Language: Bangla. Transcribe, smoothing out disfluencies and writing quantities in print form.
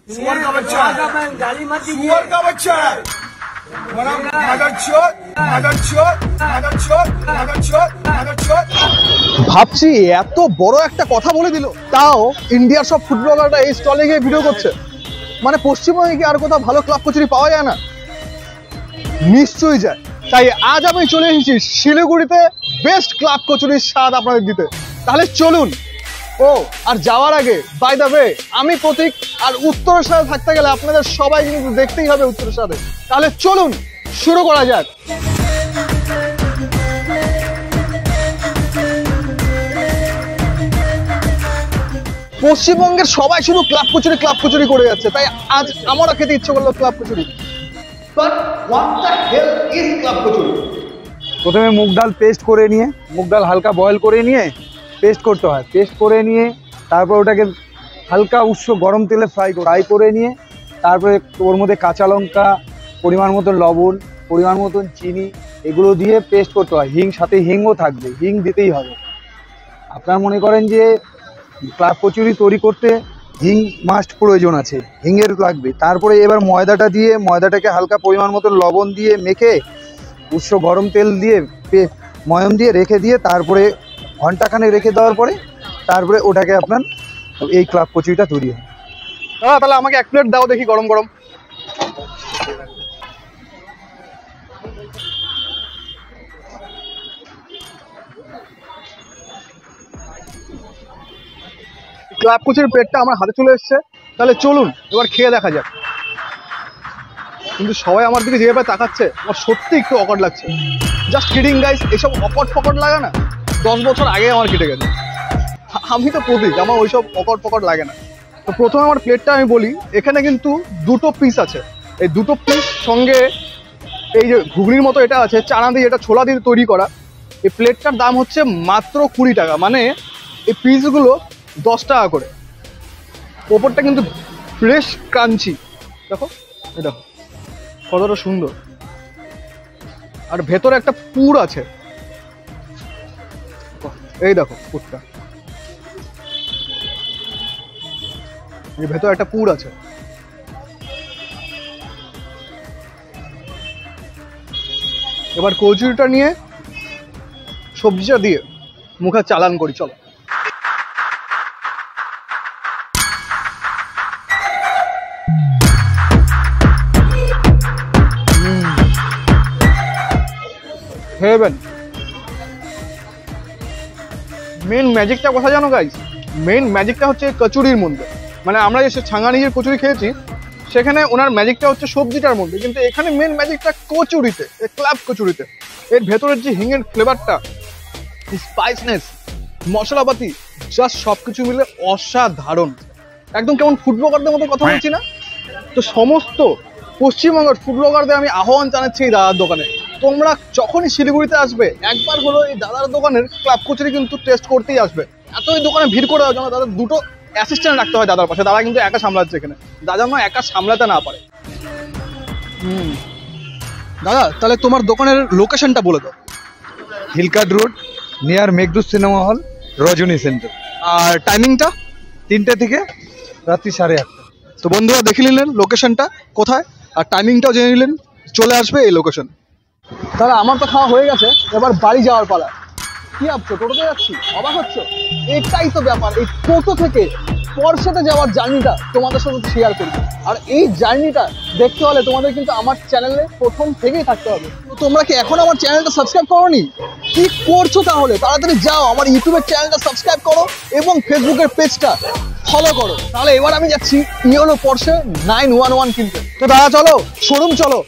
सुअर का बच्चा सुअर का बच्चा है ভাবছি এত বড় একটা কথা বলে দিল, তাও ইন্ডিয়ার সব ফুটবলাররা এই স্টলে গিয়ে ভিডিও করছে। মানে পশ্চিমবঙ্গে কি আর কোথাও ভালো ক্লাব কচুরি পাওয়া যায় না? নিশ্চয়ই যায়। তাই আজ আমি চলে এসেছি শিলিগুড়িতে বেস্ট ক্লাব কচুরির স্বাদ আপনাদের দিতে। তাহলে চলুন। ও আর যাওয়ার আগে বাই দ্য ওয়ে, আমি প্রতীক, আর উত্তরের সাথে থাকতে গেলে আপনাদের সবাই কিন্তু দেখতেই হবে উত্তরের সাথে। তাহলে চলুন শুরু করা যাক। পশ্চিমবঙ্গের সবাই শুধু ক্লাব কচুরি করে যাচ্ছে, তাই আজ আমারও খেতে ইচ্ছে করলো club kachori. But what the hell is club kachori? প্রথমে মুগ ডাল পেস্ট করে নিয়ে, মুগ ডাল হালকা বয়েল করে নিয়ে পেস্ট করতে হয়। পেস্ট করে নিয়ে তারপর ওটাকে হালকা উষ্ণ গরম তেলে ফ্রাই করে নিয়ে তারপরে ওর মধ্যে কাঁচা লঙ্কা, পরিমাণ মতন লবণ, পরিমাণ মতন চিনি, এগুলো দিয়ে পেস্ট করতে হয়। সাথে হিংও থাকবে, হিং দিতেই হবে। আপনার মনে করেন যে ক্লাব কচুরি তৈরি করতে হিং মাস্ট প্রয়োজন আছে, হিংয়ের লাগবে। তারপরে এবার ময়দাটা দিয়ে, ময়দাটাকে হালকা পরিমাণ মতন লবণ দিয়ে মেখে উষ্ণ গরম তেল দিয়ে ময়ম দিয়ে রেখে দিয়ে তারপরে ঘন্টাখানেক রেখে দেওয়ার পরে তারপরে ওটাকে আপনার এই ক্লাব কচুরিটা তৈরি হয়। দাদা তাহলে আমাকে এক প্লেট দাও দেখি গরম গরম। ক্লাব কচুরির প্লেটটা আমার হাতে চলে এসছে। তাহলে চলুন এবার খেয়ে দেখা যাক। কিন্তু সবাই আমার দিকে যেভাবে তাকাচ্ছে, আমার সত্যি একটু অকওয়ার্ড লাগছে। জাস্ট কিডিং গাইস, এসব অকওয়ার্ড লাগে না? 10 বছর আগে আমার কেটে গেছে। আমি তো প্রতীক, আমার ওইসব অকওয়ার্ড লাগে না। তো প্রথমে আমার প্লেটটা আমি বলি, এখানে কিন্তু দুটো পিস আছে। এই দুটো পিস সঙ্গে এই যে ঘুগনির মতো এটা আছে, চানা দিয়ে, এটা ছোলা দিয়ে তৈরি করা। এই প্লেটটার দাম হচ্ছে মাত্র 20 টাকা। মানে এই পিসগুলো 10 টাকা করে। ওপরটা কিন্তু ফ্রেশ ক্রাঞ্চি, দেখো এই দেখো কতটা সুন্দর। আর ভেতরে একটা পুর আছে, এই দেখো পুরটা, এই ভেতরে একটা পুর আছে। এবার কচুরিটা নিয়ে সবজিটা দিয়ে মুখে চালান করি, চলো। হেভেন। মেন ম্যাজিকটা কথা জানো গাইস? মেন ম্যাজিকটা হচ্ছে কচুরির মধ্যে। মানে আমরা যে ছাঙ্গানিজের কচুরি খেয়েছি সেখানে ওনার ম্যাজিকটা হচ্ছে সবজিটার মধ্যে, কিন্তু এখানে মেন ম্যাজিকটা কচুরিতে, ক্লাব কচুরিতে। এর ভেতরের যে হিঙের ফ্লেভারটা, স্পাইসনেস, মশলাপাতি, জাস্ট সবকিছু মিলে অসাধারণ। একদম কেমন ফুড ব্লগারদের মতো কথা বলছি না? তো সমস্ত পশ্চিমবঙ্গের ফুড ব্লগারদের আমি আহ্বান জানাচ্ছি এই দাদার দোকানে। তোমরা যখনই শিলিগুড়িতে আসবে একবার হলো এই দাদার দোকানের ক্লাব কচুরি কিন্তু টেস্ট করতেই আসবে। এতই দোকানে ভিড় করে দেওয়ার জন্য দাদা দুটো অ্যাসিস্ট্যান্ট রাখতে হয় দাদার পাশে। দাদা কিন্তু একা সামলাচ্ছে এখানে, দাদা না একা সামলাতে না পারে। দাদা তাহলে তোমার দোকানের লোকেশনটা বলে দাও। Hill Cart road, near Meghdoot cinema hall, Rajani centre. আর টাইমিংটা? 3টে থেকে রাত্রি 8:30। তো বন্ধুরা দেখে নিলেন লোকেশনটা কোথায়, আর টাইমিংটাও জেনে নিলেন। চলে আসবে এই লোকেশন। তাহলে আমার তো খাওয়া হয়ে গেছে, এবার বাড়ি যাওয়ার পালা। কি ভাবছো, টোটোতে যাচ্ছি? অবাক হচ্ছ? এটাই তো ব্যাপার। এই টোটো থেকে পরশেতে যাওয়ার জার্নিটা তোমাদের সাথে শেয়ার করি। আর এই জার্নিটা দেখতে হলে তোমাদের কিন্তু আমার চ্যানেলে প্রথম থেকেই থাকতে হবে। তো তোমরা কি এখন আমার চ্যানেলটা সাবস্ক্রাইব করোনি? কি করছো তাহলে? তাড়াতাড়ি যাও আমার ইউটিউবের চ্যানেলটা সাবস্ক্রাইব করো এবং ফেসবুকের পেজটা ফলো করো। তাহলে এবার আমি যাচ্ছি ইয়েলো পোর্শে 911 কিনতে। তো দাদা চলো, শোরুম চলো।